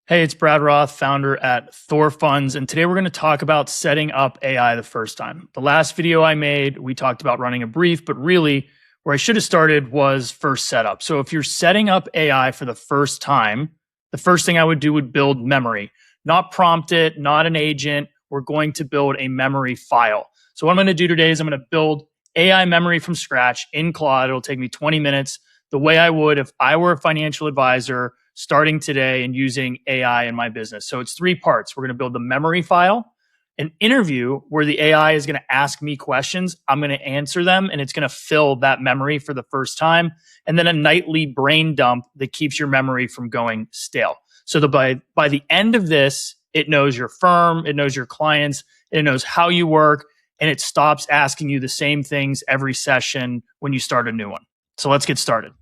Hey, it's Brad Roth, founder at Thor Funds, and today we're going to talk about setting up AI the first time. The last video I made, we talked about running a brief, but really where I should have started was first setup. So if you're setting up AI for the first time, the first thing I would do would build memory, not prompt it, not an agent. We're going to build a memory file. So what I'm going to do today is I'm going to build AI memory from scratch in Claude. It'll take me 20 minutes, the way I would if I were a financial advisor starting today and using AI in my business. So it's three parts. We're going to build the memory file, an interview where the AI is going to ask me questions. I'm going to answer them, and it's going to fill that memory for the first time. And then a nightly brain dump that keeps your memory from going stale. So that by the end of this, it knows your firm, it knows your clients, it knows how you work, and it stops asking you the same things every session when you start a new one. So let's get started.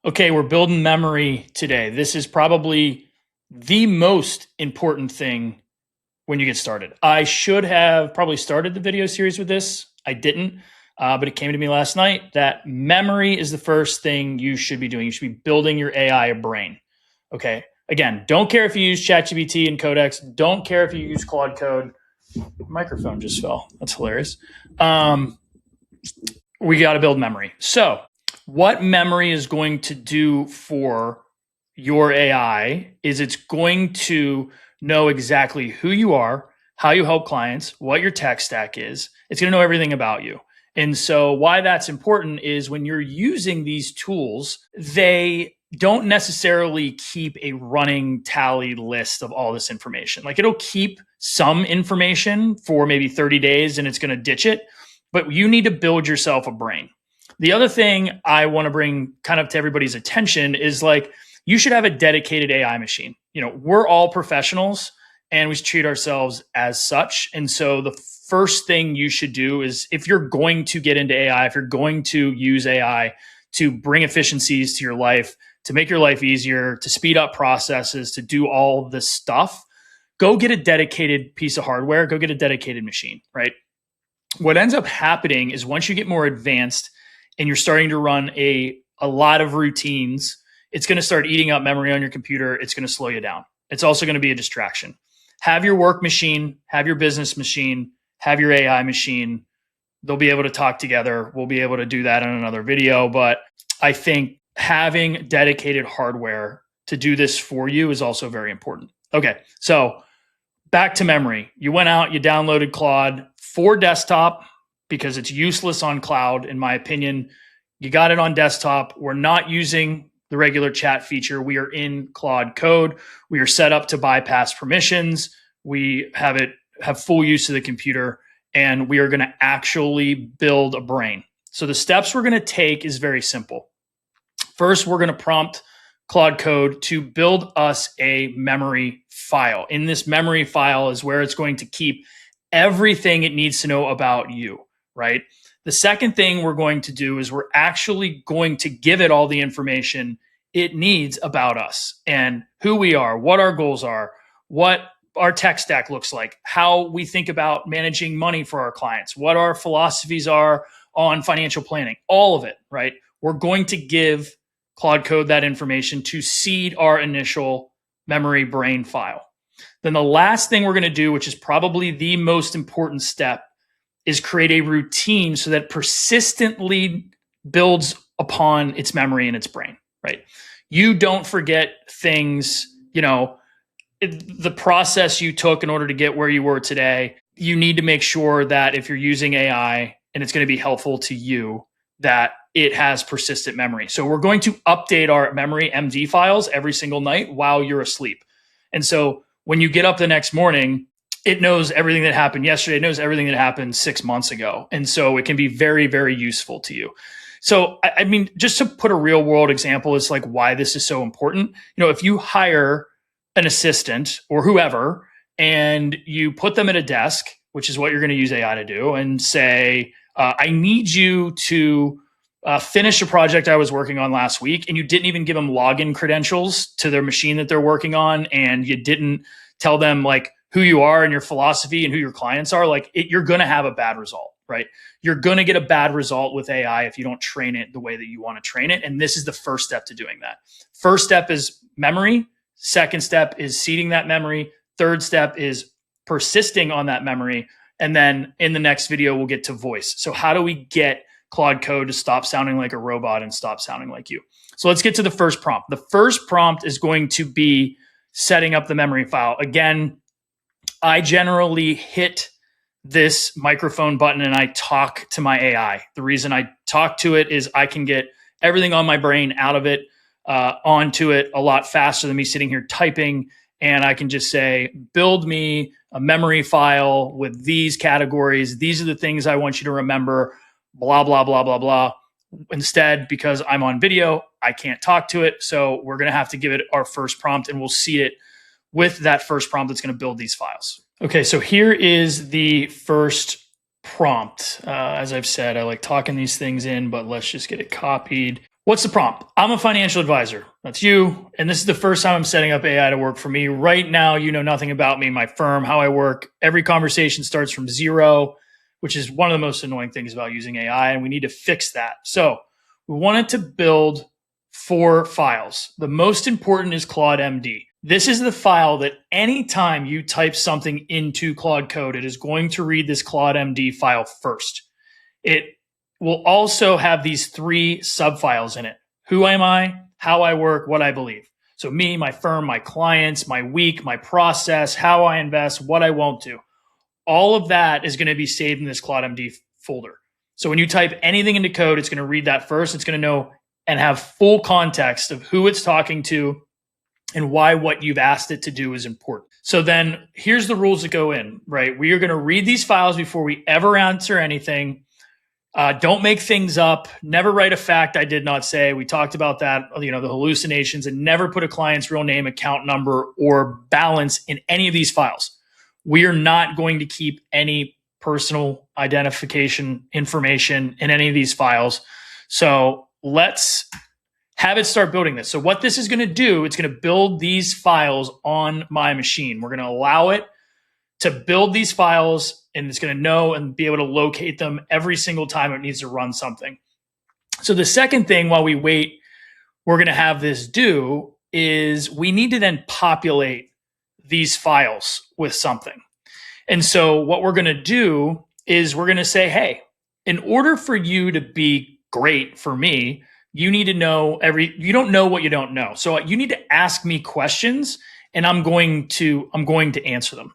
Okay, we're building memory today. This is probably the most important thing when you get started. I should have probably started the video series with this. I didn't, but it came to me last night that memory is the first thing you should be doing. You should be building your AI brain. Okay, again, don't care if you use ChatGPT and Codex. Don't care if you use Claude Code. Microphone just fell. That's hilarious. We got to build memory. So what memory is going to do for your AI is it's going to know exactly who you are, how you help clients, what your tech stack is. It's going to know everything about you. And so why that's important is when you're using these tools, they don't necessarily keep a running tally list of all this information. Like it'll keep some information for maybe 30 days and it's going to ditch it, but you need to build yourself a brain. The other thing I want to bring kind of to everybody's attention is like, you should have a dedicated AI machine. You know, we're all professionals and we should treat ourselves as such. And so the first thing you should do is if you're going to get into AI, if you're going to use AI to bring efficiencies to your life, to make your life easier, to speed up processes, to do all this stuff, go get a dedicated piece of hardware, go get a dedicated machine, right? What ends up happening is once you get more advanced, and you're starting to run a lot of routines, it's going to start eating up memory on your computer. It's going to slow you down. It's also going to be a distraction. Have your work machine, have your business machine, have your AI machine. They'll be able to talk together. We'll be able to do that in another video. But I think having dedicated hardware to do this for you is also very important. Okay, so back to memory. You went out, you downloaded Claude for desktop, because it's useless on cloud, in my opinion. You got it on desktop. We're not using the regular chat feature. We are in Claude Code. We are set up to bypass permissions. We have full use of the computer, and we are going to actually build a brain. So the steps we're going to take is very simple. First, we're going to prompt Claude Code to build us a memory file. In this memory file is where it's going to keep everything it needs to know about you. Right? The second thing we're going to do is we're actually going to give it all the information it needs about us and who we are, what our goals are, what our tech stack looks like, how we think about managing money for our clients, what our philosophies are on financial planning, all of it, right? We're going to give Claude Code that information to seed our initial memory brain file. Then the last thing we're going to do, which is probably the most important step, is create a routine so that persistently builds upon its memory in its brain, right? You don't forget things, the process you took in order to get where you were today. You need to make sure that if you're using AI and it's going to be helpful to you, that it has persistent memory. So we're going to update our memory MD files every single night while you're asleep. And so when you get up the next morning, it knows everything that happened yesterday. It knows everything that happened 6 months ago. And so it can be very, very useful to you. So, I mean, just to put a real world example, is like why this is so important. If you hire an assistant or whoever, and you put them at a desk, which is what you're going to use AI to do, and say, I need you to finish a project I was working on last week, and you didn't even give them login credentials to their machine that they're working on, and you didn't tell them like who you are and your philosophy and who your clients are, you're going to have a bad result, right? You're going to get a bad result with AI if you don't train it the way that you want to train it. And this is the first step to doing that. First step is memory. Second step is seeding that memory. Third step is persisting on that memory. And then in the next video, we'll get to voice. So how do we get Claude Code to stop sounding like a robot and stop sounding like you? So let's get to the first prompt. The first prompt is going to be setting up the memory file. Again, I generally hit this microphone button and I talk to my AI. The reason I talk to it is I can get everything on my brain out of it, onto it a lot faster than me sitting here typing. And I can just say, build me a memory file with these categories. These are the things I want you to remember, blah, blah, blah, blah, blah. Instead, because I'm on video, I can't talk to it. So we're going to have to give it our first prompt, and we'll seed it with that first prompt that's going to build these files. Okay, so here is the first prompt. As I've said, I like talking these things in, but let's just get it copied. What's the prompt? I'm a financial advisor. That's you. And this is the first time I'm setting up AI to work for me. Right now, you know nothing about me, my firm, how I work. Every conversation starts from zero, which is one of the most annoying things about using AI, and we need to fix that. So we wanted to build 4 files. The most important is Claude.md. This is the file that anytime you type something into Claude Code, it is going to read this Claude.md file first. It will also have these 3 subfiles in it. Who am I? How I work, what I believe. So me, my firm, my clients, my week, my process, how I invest, what I won't do. All of that is going to be saved in this Claude.md folder. So when you type anything into code, it's going to read that first. It's going to know and have full context of who it's talking to and why what you've asked it to do is important. So then here's the rules that go in, right? We are going to read these files before we ever answer anything. Don't make things up. Never write a fact I did not say. We talked about that, the hallucinations, and never put a client's real name, account number, or balance in any of these files. We are not going to keep any personal identification information in any of these files. So let's have it start building this. So what this is going to do, it's going to build these files on my machine. We're going to allow it to build these files, and it's going to know and be able to locate them every single time it needs to run something. So the second thing, while we wait, we're going to have this do is we need to then populate these files with something. And so what we're going to do is we're going to say, hey, in order for you to be great for me, you need to know you don't know what you don't know. So you need to ask me questions, and I'm going to answer them.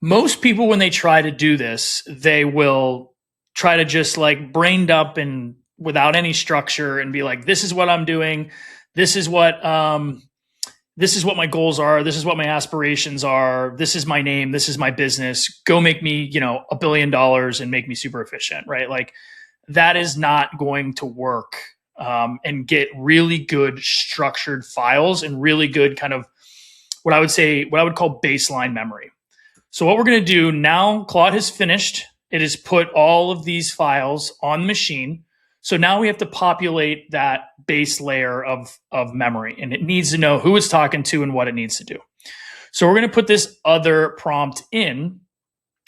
Most people, when they try to do this, they will try to just like brain dump and without any structure and be like, this is what I'm doing. This is what my goals are. This is what my aspirations are. This is my name. This is my business. Go make me, $1 billion and make me super efficient, right? Like that is not going to work, and get really good structured files and really good kind of what I would call baseline memory. So what we're going to do now, Claude has finished. It has put all of these files on the machine. So now we have to populate that base layer of memory, and it needs to know who it's talking to and what it needs to do. So we're going to put this other prompt in,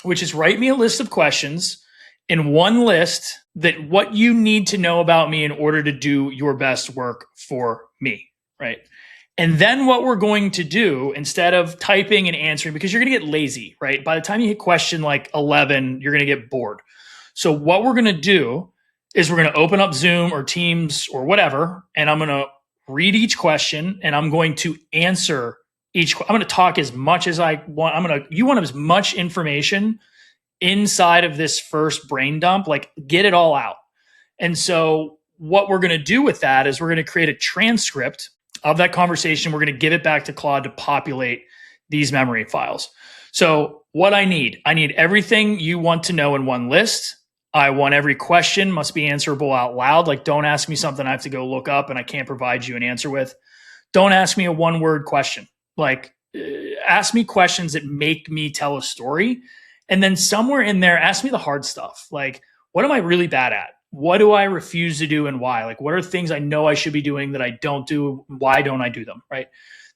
which is write me a list of questions in one list that what you need to know about me in order to do your best work for me, right? And then what we're going to do, instead of typing and answering, because you're going to get lazy, right? By the time you hit question like 11, you're going to get bored. So what we're going to do is we're going to open up Zoom or Teams or whatever, and I'm going to read each question, and I'm going to answer I'm going to talk as much as I want. You want as much information inside of this first brain dump, like get it all out. And so what we're going to do with that is we're going to create a transcript of that conversation. We're going to give it back to Claude to populate these memory files. So what I need everything you want to know in one list. I want every question must be answerable out loud. Like don't ask me something I have to go look up and I can't provide you an answer with. Don't ask me a 1-word question. Like ask me questions that make me tell a story. And then somewhere in there, ask me the hard stuff. Like, what am I really bad at? What do I refuse to do and why? Like, what are things I know I should be doing that I don't do? Why don't I do them, right?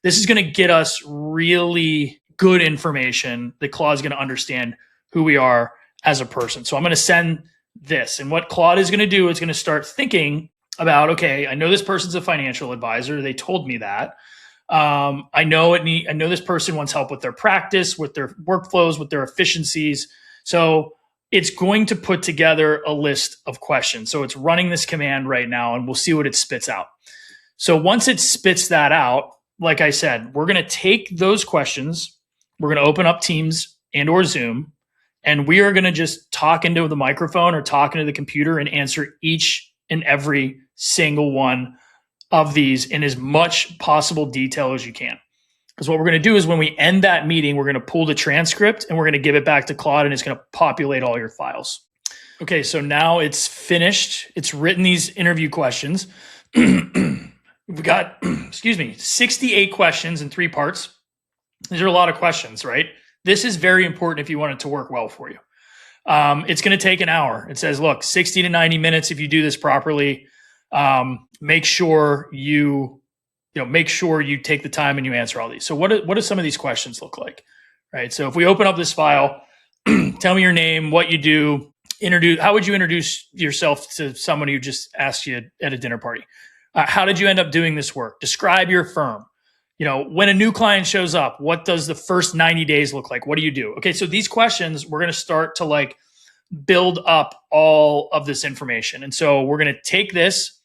This is going to get us really good information that Claude's going to understand who we are as a person. So I'm going to send this. And what Claude is going to do is going to start thinking about, okay, I know this person's a financial advisor. They told me that. I know this person wants help with their practice, with their workflows, with their efficiencies. So it's going to put together a list of questions. So it's running this command right now, and we'll see what it spits out. So once it spits that out, like I said, we're going to take those questions, we're going to open up Teams and or Zoom, and we are going to just talk into the microphone or talk into the computer and answer each and every single one of these in as much possible detail as you can. Because what we're going to do is when we end that meeting, we're going to pull the transcript and we're going to give it back to Claude, and it's going to populate all your files. Okay, so now it's finished. It's written these interview questions. We've got, 68 questions in 3 parts. These are a lot of questions, right? This is very important if you want it to work well for you. It's going to take an hour. It says, look, 60 to 90 minutes if you do this properly. Make sure you take the time and you answer all these. So what do some of these questions look like? Right. So if we open up this file, tell me your name, what you do, how would you introduce yourself to someone who just asked you at a dinner party? How did you end up doing this work? Describe your firm. When a new client shows up, what does the first 90 days look like? What do you do? Okay. So these questions, we're going to start to build up all of this information. And so we're going to take this,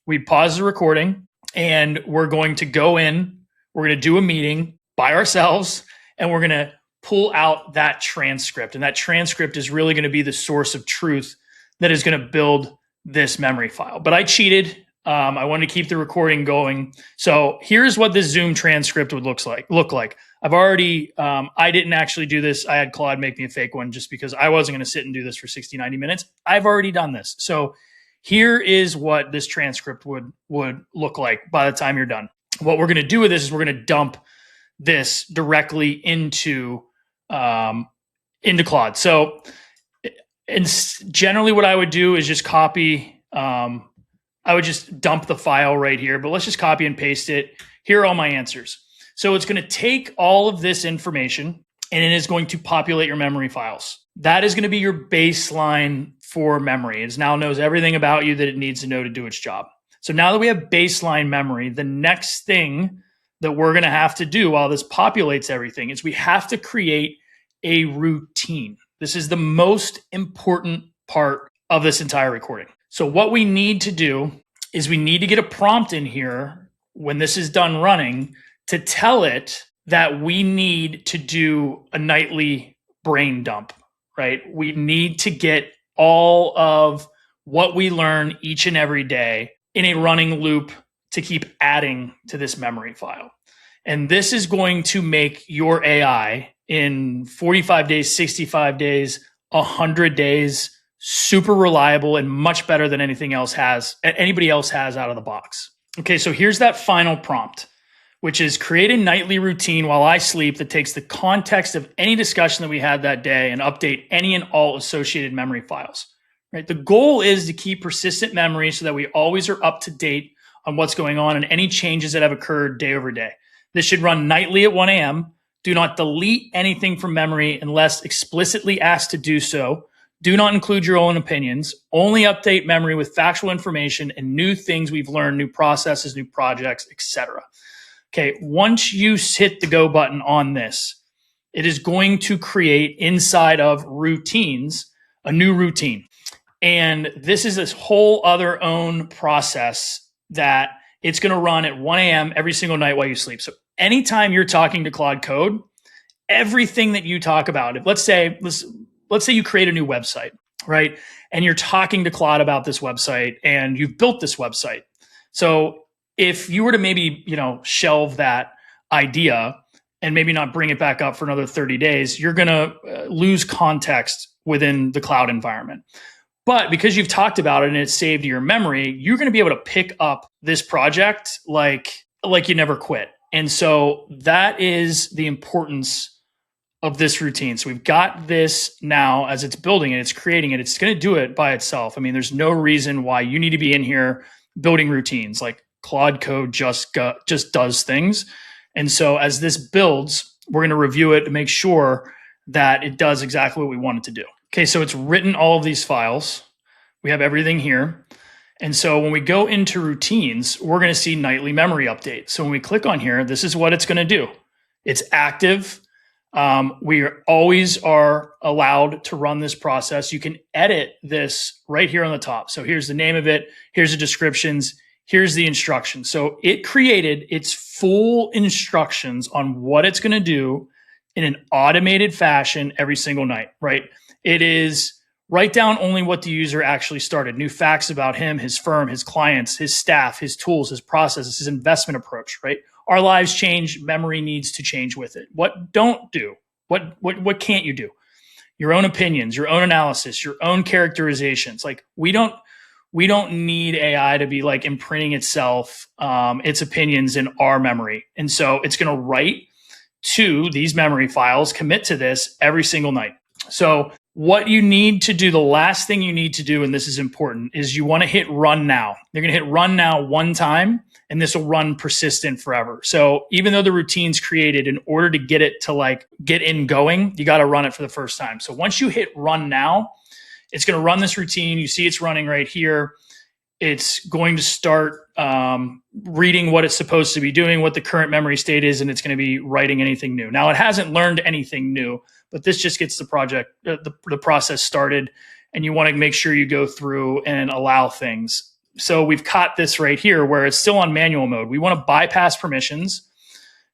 we pause the recording, and we're going to go in, we're going to do a meeting by ourselves, and we're going to pull out that transcript. And that transcript is really going to be the source of truth that is going to build this memory file. But I cheated. I wanted to keep the recording going. So here's what this Zoom transcript would look like. I've already, I didn't actually do this. I had Claude make me a fake one just because I wasn't going to sit and do this for 60, 90 minutes. I've already done this. So here is what this transcript would look like by the time you're done. What we're going to do with this is we're going to dump this directly into Claude. So generally what I would do is just copy, I would just dump the file right here, but let's just copy and paste it. Here are all my answers. So it's going to take all of this information and it is going to populate your memory files. That is going to be your baseline for memory. It now knows everything about you that it needs to know to do its job. So now that we have baseline memory, the next thing that we're going to have to do while this populates everything is we have to create a routine. This is the most important part of this entire recording. So what we need to do is we need to get a prompt in here when this is done running to tell it that we need to do a nightly brain dump, right? We need to get all of what we learn each and every day in a running loop to keep adding to this memory file. And this is going to make your AI in 45 days, 65 days, 100 days, super reliable and much better than anybody else has out of the box. Okay, so here's that final prompt, which is create a nightly routine while I sleep that takes the context of any discussion that we had that day and update any and all associated memory files. Right? The goal is to keep persistent memory so that we always are up to date on what's going on and any changes that have occurred day over day. This should run nightly at 1 a.m. Do not delete anything from memory unless explicitly asked to do so. Do not include your own opinions. Only update memory with factual information and new things we've learned, new processes, new projects, etc. Okay, once you hit the go button on this, it is going to create inside of routines a new routine. And this is this whole other own process that it's going to run at 1 a.m. every single night while you sleep. So anytime you're talking to Claude Code, everything that you talk about, let's say you create a new website, right? And you're talking to Claude about this website and you've built this website. So if you were to maybe, shelve that idea and maybe not bring it back up for another 30 days, you're going to lose context within the cloud environment. But because you've talked about it and it's saved to your memory, you're going to be able to pick up this project like you never quit. And so that is the importance of this routine. So we've got this now as it's building it, it's creating it, it's going to do it by itself. I mean, there's no reason why you need to be in here building routines. Like Claude Code just does things. And so as this builds, we're going to review it to make sure that it does exactly what we want it to do. Okay, so it's written all of these files. We have everything here. And so when we go into routines, we're going to see nightly memory update. So when we click on here, this is what it's going to do. It's active. We always are allowed to run this process. You can edit this right here on the top. So here's the name of it. Here's the descriptions. Here's the instructions. So it created its full instructions on what it's going to do in an automated fashion every single night, right? It is write down only what the user actually started, new facts about him, his firm, his clients, his staff, his tools, his processes, his investment approach, right? Our lives change, memory needs to change with it. What don't do? What can't you do? Your own opinions, your own analysis, your own characterizations. Like we don't need AI to be like imprinting itself, its opinions in our memory. And so it's going to write to these memory files, commit to this every single night. So what you need to do, the last thing you need to do, and this is important, is you want to hit run now. You're going to hit run now one time, and this will run persistent forever. So even though the routine's created, in order to get it to like get in going, you got to run it for the first time. So once you hit run now, it's going to run this routine. You see it's running right here. It's going to start reading what it's supposed to be doing, what the current memory state is, and it's going to be writing anything new. Now, it hasn't learned anything new, but this just gets the process started, and you want to make sure you go through and allow things. So we've caught this right here where it's still on manual mode. We want to bypass permissions,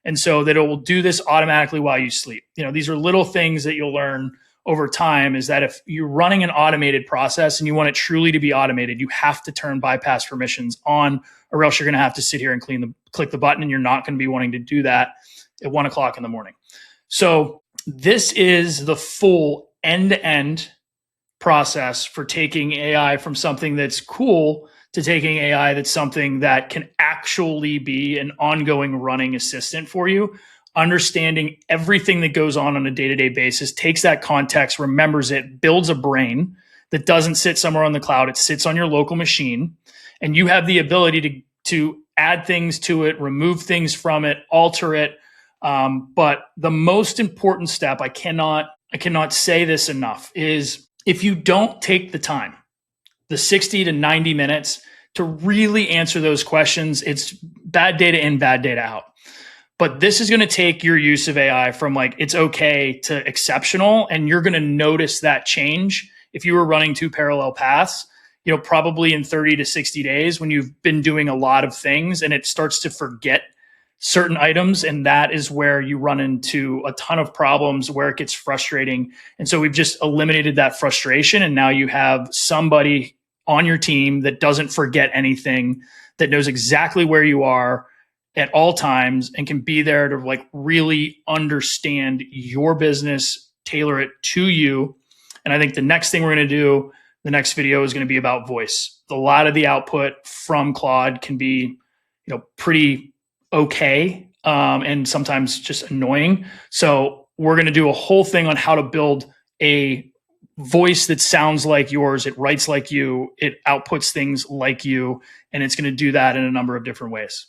and so that it will do this automatically while you sleep. You know, these are little things that you'll learn over time, is that if you're running an automated process and you want it truly to be automated, you have to turn bypass permissions on, or else you're going to have to sit here and click the button, and you're not going to be wanting to do that at 1 o'clock in the morning. So this is the full end-to-end process for taking AI from something that's cool to taking AI that's something that can actually be an ongoing running assistant for you. Understanding everything that goes on a day-to-day basis, takes that context, remembers it, builds a brain that doesn't sit somewhere on the cloud. It sits on your local machine, and you have the ability to add things to it, remove things from it, alter it. But the most important step, I cannot say this enough, is if you don't take the time, the 60 to 90 minutes to really answer those questions, it's bad data in, bad data out. But this is going to take your use of AI from like it's okay to exceptional, and you're going to notice that change if you were running two parallel paths, you know, probably in 30 to 60 days when you've been doing a lot of things and it starts to forget certain items. And that is where you run into a ton of problems where it gets frustrating. And so we've just eliminated that frustration. And now you have somebody on your team that doesn't forget anything, that knows exactly where you are at all times and can be there to like really understand your business, tailor it to you. And I think the next thing we're going to do, the next video, is going to be about voice. A lot of the output from Claude can be, you know, pretty okay, and sometimes just annoying. So we're going to do a whole thing on how to build a voice that sounds like yours. It writes like you, it outputs things like you, and it's going to do that in a number of different ways.